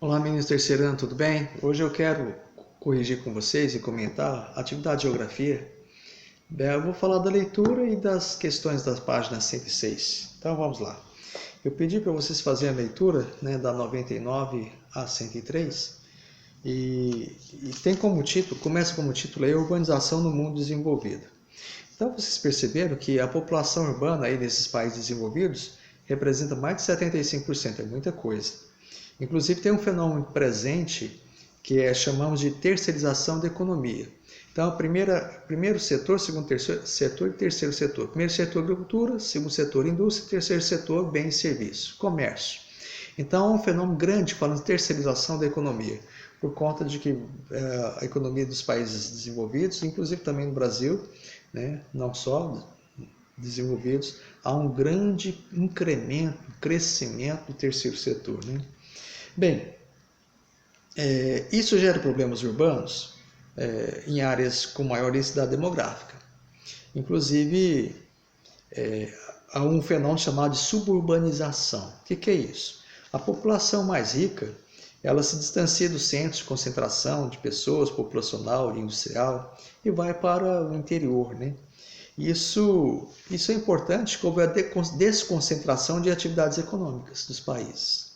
Olá, meninos terceirando, tudo bem? Hoje eu quero corrigir com vocês e comentar a atividade de geografia. Eu vou falar da leitura e das questões das páginas 106. Então vamos lá. Eu pedi para vocês fazerem a leitura, da 99 a 103 e tem como título, começa como título aí, Urbanização no Mundo Desenvolvido. Então vocês perceberam que a população urbana aí nesses países desenvolvidos representa mais de 75%, é muita coisa. Inclusive tem um fenômeno presente que chamamos de terceirização da economia. Então, primeiro setor, segundo terceiro setor e terceiro setor. Primeiro setor, agricultura, segundo setor, indústria, terceiro setor, bens e serviços, comércio. Então, é um fenômeno grande falando de terceirização da economia, por conta de que a economia dos países desenvolvidos, inclusive também no Brasil, não só desenvolvidos, há um grande incremento, crescimento do terceiro setor. Bem, isso gera problemas urbanos em áreas com maior densidade demográfica. Inclusive, há um fenômeno chamado de suburbanização. O que é isso? A população mais rica, ela se distancia dos centros de concentração de pessoas, populacional e industrial, e vai para o interior. Isso é importante como a desconcentração de atividades econômicas dos países.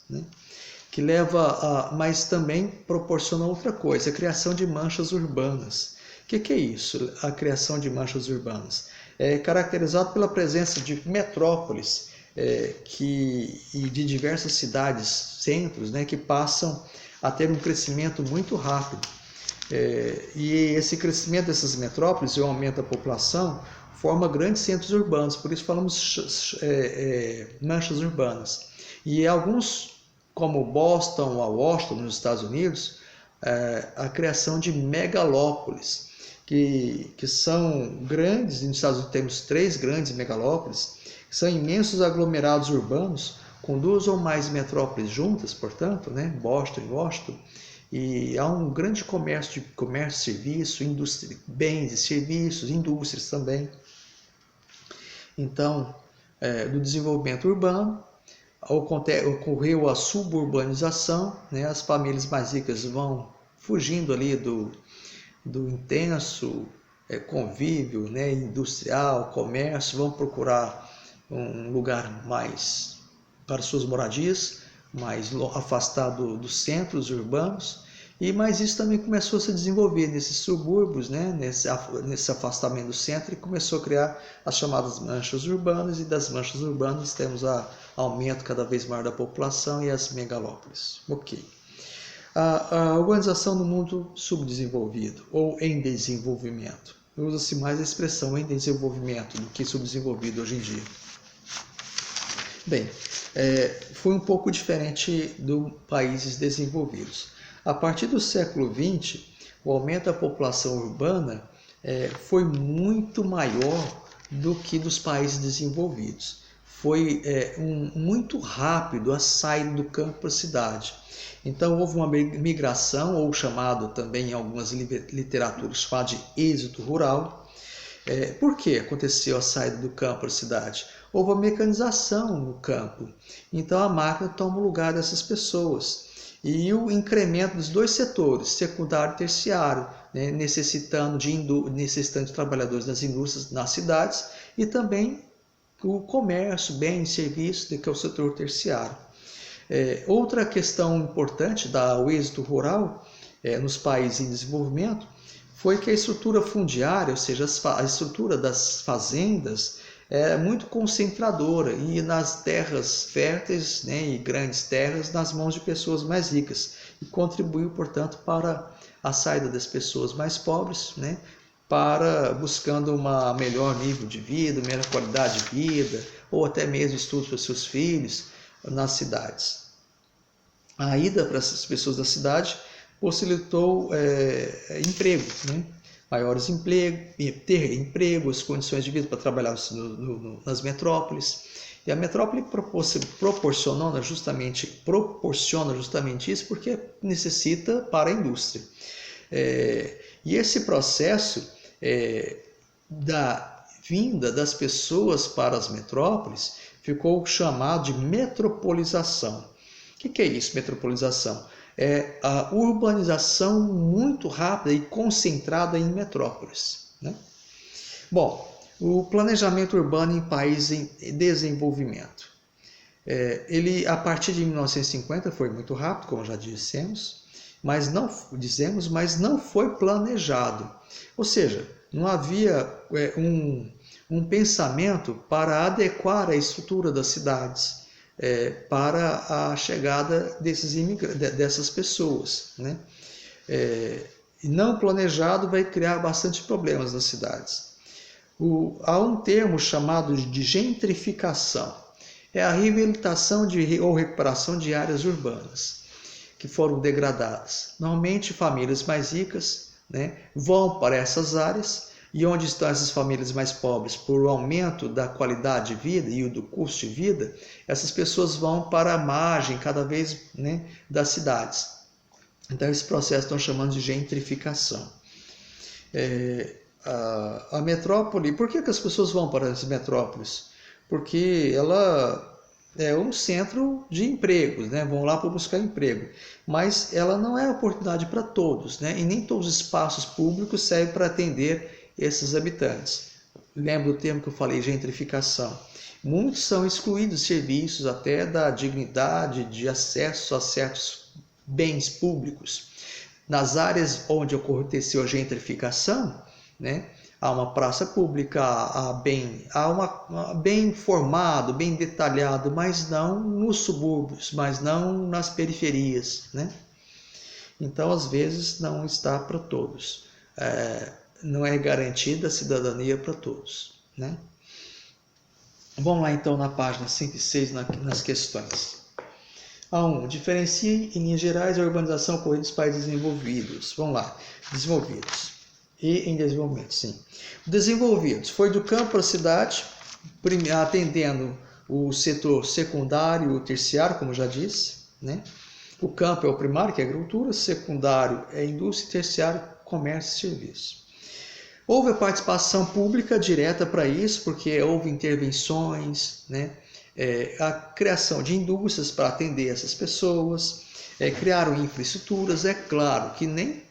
Que leva mas também proporciona outra coisa, a criação de manchas urbanas. O que é isso, a criação de manchas urbanas? É caracterizado pela presença de metrópoles e de diversas cidades, centros, que passam a ter um crescimento muito rápido. E esse crescimento dessas metrópoles e o aumento da população forma grandes centros urbanos, por isso falamos manchas urbanas. E alguns, como Boston ou Washington, nos Estados Unidos, a criação de megalópolis, que são grandes, nos Estados Unidos temos 3 grandes megalópolis, que são imensos aglomerados urbanos, com 2 ou mais metrópoles juntas, portanto, Boston e Washington, e há um grande comércio de serviço, indústria, bens e serviços, indústrias também. Então, do desenvolvimento urbano, ocorreu a suburbanização, as famílias mais ricas vão fugindo ali do intenso convívio industrial, comércio, vão procurar um lugar mais para suas moradias, mais afastado dos centros urbanos, mas isso também começou a se desenvolver nesses subúrbios, nesse afastamento do centro, e começou a criar as chamadas manchas urbanas, e das manchas urbanas temos aumento cada vez maior da população e as megalópolis. Ok. A urbanização no mundo subdesenvolvido ou em desenvolvimento. Usa-se mais a expressão em desenvolvimento do que subdesenvolvido hoje em dia. Bem, foi um pouco diferente dos países desenvolvidos. A partir do século XX, o aumento da população urbana foi muito maior do que dos países desenvolvidos. Foi muito rápido a saída do campo para a cidade. Então houve uma migração, ou chamado também em algumas literaturas, chamado de êxodo rural. Por que aconteceu a saída do campo para a cidade? Houve a mecanização no campo. Então a máquina toma o lugar dessas pessoas. E o incremento dos 2 setores, secundário e terciário, necessitando de trabalhadores das indústrias nas cidades, e também o comércio, bens e serviços, que é o setor terciário. Outra questão importante do êxodo rural nos países em desenvolvimento foi que a estrutura fundiária, ou seja, a estrutura das fazendas, é muito concentradora e nas terras férteis e grandes terras nas mãos de pessoas mais ricas, e contribuiu, portanto, para a saída das pessoas mais pobres, para buscando uma melhor nível de vida, melhor qualidade de vida, ou até mesmo estudos para seus filhos nas cidades. A ida para essas pessoas da cidade possibilitou emprego, maiores empregos, ter empregos, condições de vida para trabalhar nas metrópoles. E a metrópole proporciona justamente isso porque necessita para a indústria. E esse processo da vinda das pessoas para as metrópoles ficou chamado de metropolização. O que é isso, metropolização? é a urbanização muito rápida e concentrada em metrópoles, né? Bom, o planejamento urbano em países em desenvolvimento. Ele, a partir de 1950, foi muito rápido, como já dissemos, mas não foi planejado. Ou seja, não havia um pensamento para adequar a estrutura das cidades para a chegada dessas pessoas, né? Não planejado vai criar bastante problemas nas cidades. Há um termo chamado de gentrificação. É a reabilitação ou recuperação de áreas urbanas que foram degradadas. Normalmente, famílias mais ricas, né, vão para essas áreas, e onde estão essas famílias mais pobres, por o aumento da qualidade de vida e do custo de vida, essas pessoas vão para a margem cada vez, né, das cidades. Então, esse processo estão chamando de gentrificação. A metrópole, por que as pessoas vão para as metrópoles? Porque ela é um centro de empregos, né? Vão lá para buscar emprego, mas ela não é oportunidade para todos, né? E nem todos os espaços públicos servem para atender esses habitantes. Lembra do termo que eu falei, gentrificação. Muitos são excluídos de serviços, até da dignidade de acesso a certos bens públicos. Nas áreas onde aconteceu a gentrificação, né, há uma praça pública, há bem formado, bem detalhado, mas não nos subúrbios, mas não nas periferias, né? Então, às vezes, não está para todos. Não é garantida a cidadania para todos, né? Vamos lá, então, na página 106, nas questões. A1. Diferencie, em linhas gerais, a urbanização ocorrida nos países desenvolvidos. Vamos lá. Desenvolvidos. E em desenvolvimento, sim. Desenvolvidos. Foi do campo para a cidade, atendendo o setor secundário e o terciário, como já disse, né? O campo é o primário, que é a agricultura, secundário é a indústria, terciário, comércio e serviço. Houve a participação pública direta para isso, porque houve intervenções, né? A criação de indústrias para atender essas pessoas, criaram infraestruturas. É claro que nem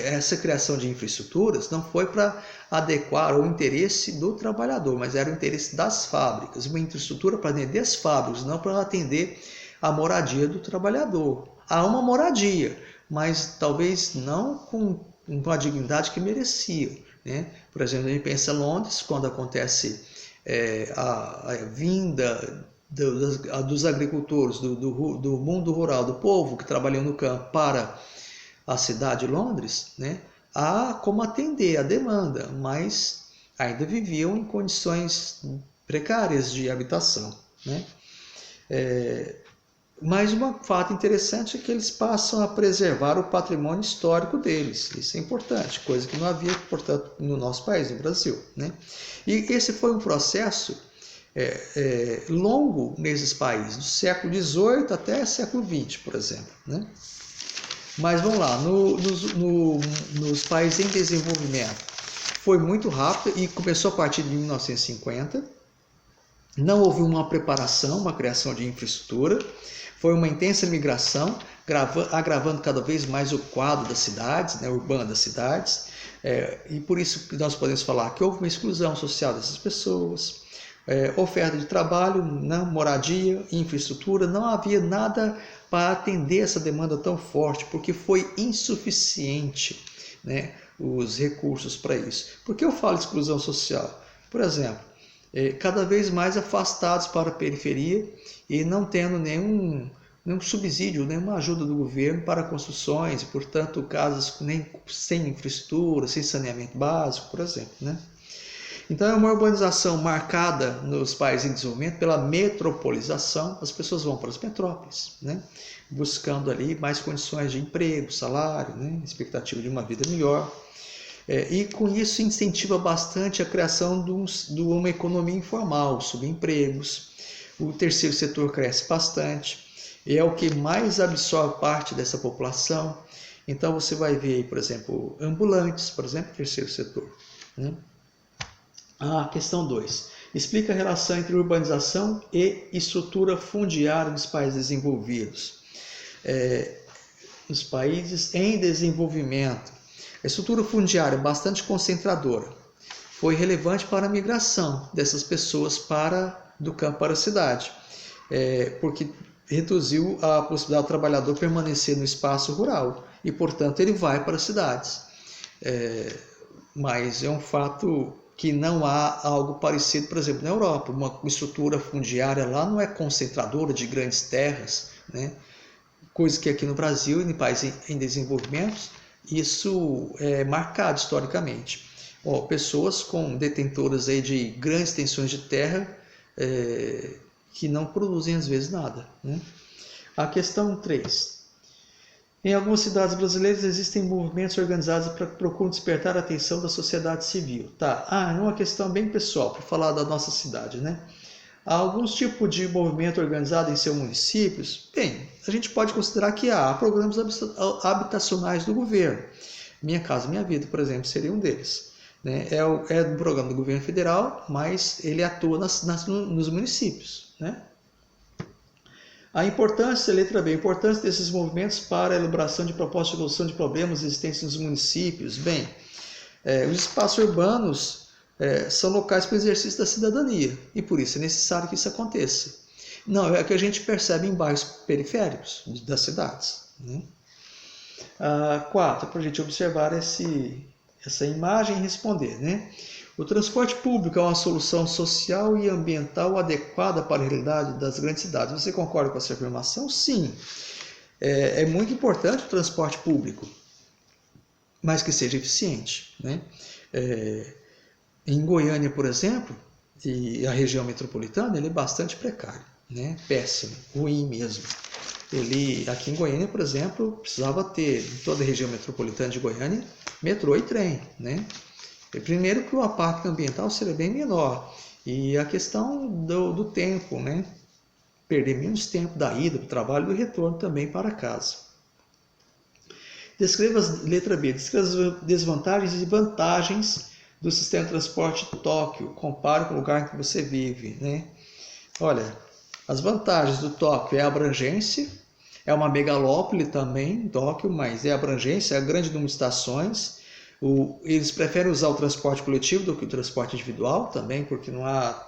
essa criação de infraestruturas não foi para adequar o interesse do trabalhador, mas era o interesse das fábricas, uma infraestrutura para atender as fábricas, não para atender a moradia do trabalhador. Há uma moradia, mas talvez não com a dignidade que merecia, né? Por exemplo, a gente pensa em Londres, quando acontece a vinda dos agricultores, do mundo rural, do povo que trabalhou no campo para a cidade de Londres, né? Há como atender a demanda, mas ainda viviam em condições precárias de habitação, né? Mas um fato interessante é que eles passam a preservar o patrimônio histórico deles. Isso é importante, coisa que não havia, portanto, no nosso país, no Brasil, né? E esse foi um processo longo nesses países, do século XVIII até século XX, por exemplo, né? Mas vamos lá, nos países em desenvolvimento foi muito rápido e começou a partir de 1950. Não houve uma preparação, uma criação de infraestrutura. Foi uma intensa migração, agravando cada vez mais o quadro das cidades, né, urbano das cidades. E por isso nós podemos falar que houve uma exclusão social dessas pessoas, oferta de trabalho, moradia, infraestrutura. Não havia nada para atender essa demanda tão forte, porque foi insuficiente, né, os recursos para isso. Por que eu falo exclusão social? Por exemplo, cada vez mais afastados para a periferia e não tendo nenhum subsídio, nenhuma ajuda do governo para construções, e, portanto, casas sem infraestrutura, sem saneamento básico, por exemplo, né? Então, é uma urbanização marcada nos países em desenvolvimento pela metropolização. As pessoas vão para as metrópoles, né? Buscando ali mais condições de emprego, salário, né? Expectativa de uma vida melhor. E com isso incentiva bastante a criação de uma economia informal, subempregos. O terceiro setor cresce bastante, é o que mais absorve parte dessa população. Então você vai ver aí, por exemplo, ambulantes, por exemplo, terceiro setor, né? Questão 2. Explica a relação entre urbanização e estrutura fundiária nos países desenvolvidos. Os países em desenvolvimento. A estrutura fundiária bastante concentradora foi relevante para a migração dessas pessoas do campo para a cidade, porque reduziu a possibilidade do trabalhador permanecer no espaço rural e, portanto, ele vai para as cidades. Mas é um fato que não há algo parecido, por exemplo, na Europa. Uma estrutura fundiária lá não é concentradora de grandes terras, né? Coisa que aqui no Brasil e em países em desenvolvimento, isso é marcado historicamente. Pessoas detentoras aí de grandes extensões de terra que não produzem às vezes nada, né? A questão 3. Em algumas cidades brasileiras existem movimentos organizados para procurar despertar a atenção da sociedade civil. Tá? É uma questão bem pessoal, para falar da nossa cidade, né? Há alguns tipos de movimento organizado em seus municípios? Bem, a gente pode considerar que há programas habitacionais do governo. Minha Casa Minha Vida, por exemplo, seria um deles, né? É um programa do governo federal, mas ele atua nos municípios, né? A importância, letra B, a importância desses movimentos para a elaboração de propostas de resolução de problemas existentes nos municípios. Bem, os espaços urbanos são locais para o exercício da cidadania e por isso é necessário que isso aconteça. Não, é o que a gente percebe em bairros periféricos das cidades, né? 4, para a gente observar essa imagem e responder, né? O transporte público é uma solução social e ambiental adequada para a realidade das grandes cidades. Você concorda com essa afirmação? Sim. É muito importante o transporte público, mas que seja eficiente, né? Em Goiânia, por exemplo, e a região metropolitana, ele é bastante precário, né? Péssimo, ruim mesmo. Aqui em Goiânia, por exemplo, precisava ter, em toda a região metropolitana de Goiânia, metrô e trem, né? Primeiro que o impacto ambiental seria bem menor e a questão do tempo, né? Perder menos tempo da ida para o trabalho e do retorno também para casa. Letra B, descreva as desvantagens e vantagens do sistema de transporte de Tóquio, compare com o lugar em que você vive, né? Olha, as vantagens do Tóquio é a abrangência, é uma megalópole também, Tóquio, mas é a abrangência, é a grande número de estações. Eles preferem usar o transporte coletivo do que o transporte individual também, porque não há,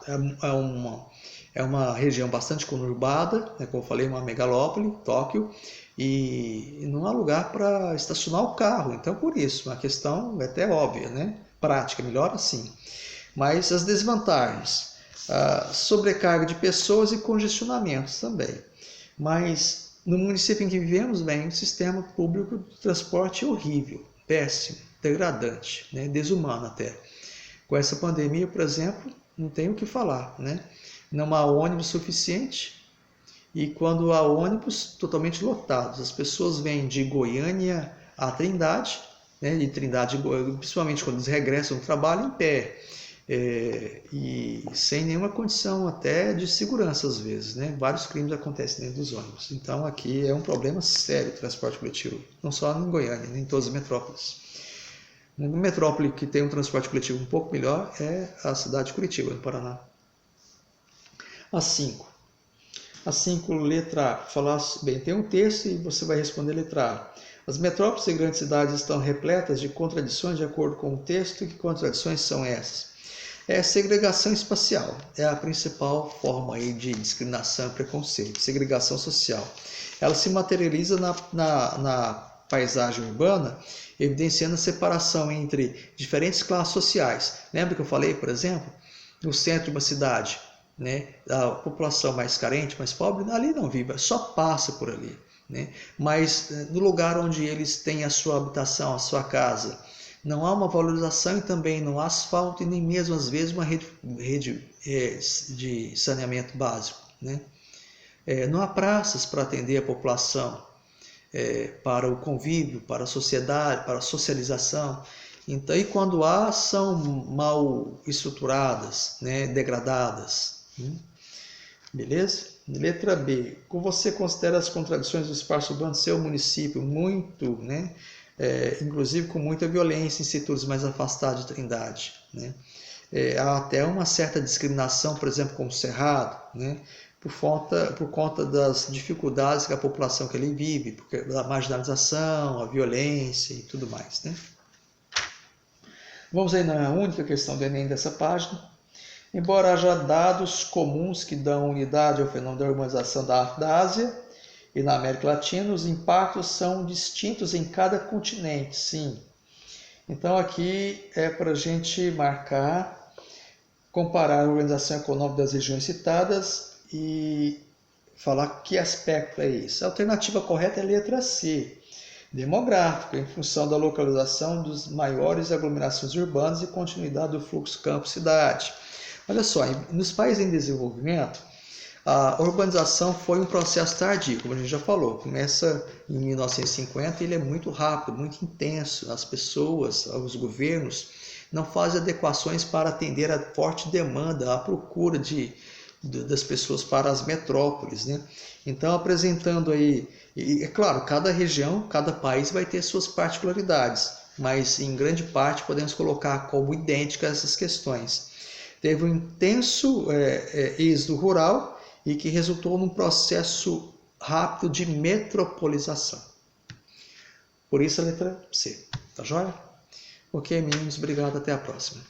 é uma região bastante conurbada, né, como eu falei, uma megalópole, Tóquio, e não há lugar para estacionar o carro. Então, por isso, uma questão até óbvia, né? Prática, melhor assim. Mas as desvantagens, a sobrecarga de pessoas e congestionamentos também. Mas no município em que vivemos, bem, o sistema público de transporte é horrível, péssimo, degradante, né? Desumano até. Com essa pandemia, por exemplo, não tem o que falar, né? Não há ônibus suficiente e quando há ônibus totalmente lotados, as pessoas vêm de Goiânia a Trindade, né? De Trindade, principalmente quando eles regressam do trabalho, em pé. E sem nenhuma condição até de segurança às vezes, né? Vários crimes acontecem dentro dos ônibus. Então aqui é um problema sério o transporte coletivo, não só em Goiânia, nem em todas as metrópoles. Uma metrópole que tem um transporte coletivo um pouco melhor é a cidade de Curitiba, no Paraná. A 5, letra A. Tem um texto e você vai responder letra A. As metrópoles e grandes cidades estão repletas de contradições de acordo com o texto. Que contradições são essas? Segregação espacial é a principal forma aí de discriminação e preconceito, segregação social. Ela se materializa na paisagem urbana, evidenciando a separação entre diferentes classes sociais. Lembra que eu falei, por exemplo, no centro de uma cidade, né, a população mais carente, mais pobre, ali não vive, só passa por ali, né? Mas no lugar onde eles têm a sua habitação, a sua casa, não há uma valorização e também não há asfalto e nem mesmo às vezes uma rede de saneamento básico, né? Não há praças para atender a população, para o convívio, para a sociedade, para a socialização. Então, e quando há, são mal estruturadas, né? Degradadas. Beleza? Letra B. Como você considera as contradições do espaço urbano do seu município? Muito, né? Inclusive com muita violência em setores mais afastados de Trindade, né? Há até uma certa discriminação, por exemplo, com o Cerrado, né? por conta das dificuldades que a população que ali vive, porque da marginalização, a violência e tudo mais, né? Vamos aí na única questão do Enem dessa página. Embora haja dados comuns que dão unidade ao fenômeno da urbanização da Ásia e na América Latina, os impactos são distintos em cada continente, sim. Então aqui é para a gente marcar, comparar a organização econômica das regiões citadas e falar que aspecto é esse. A alternativa correta é a letra C, demográfico, em função da localização dos maiores aglomerações urbanas e continuidade do fluxo campo-cidade. Olha só, nos países em desenvolvimento, a urbanização foi um processo tardio, como a gente já falou. Começa em 1950 e ele é muito rápido, muito intenso. As pessoas, os governos não fazem adequações para atender a forte demanda, a procura das pessoas para as metrópoles, né? Então, apresentando aí, e é claro, cada região, cada país vai ter suas particularidades, mas em grande parte podemos colocar como idênticas essas questões. Teve um intenso êxodo rural e que resultou num processo rápido de metropolização. Por isso a letra C. Tá joia? Ok, meninos, obrigado, até a próxima.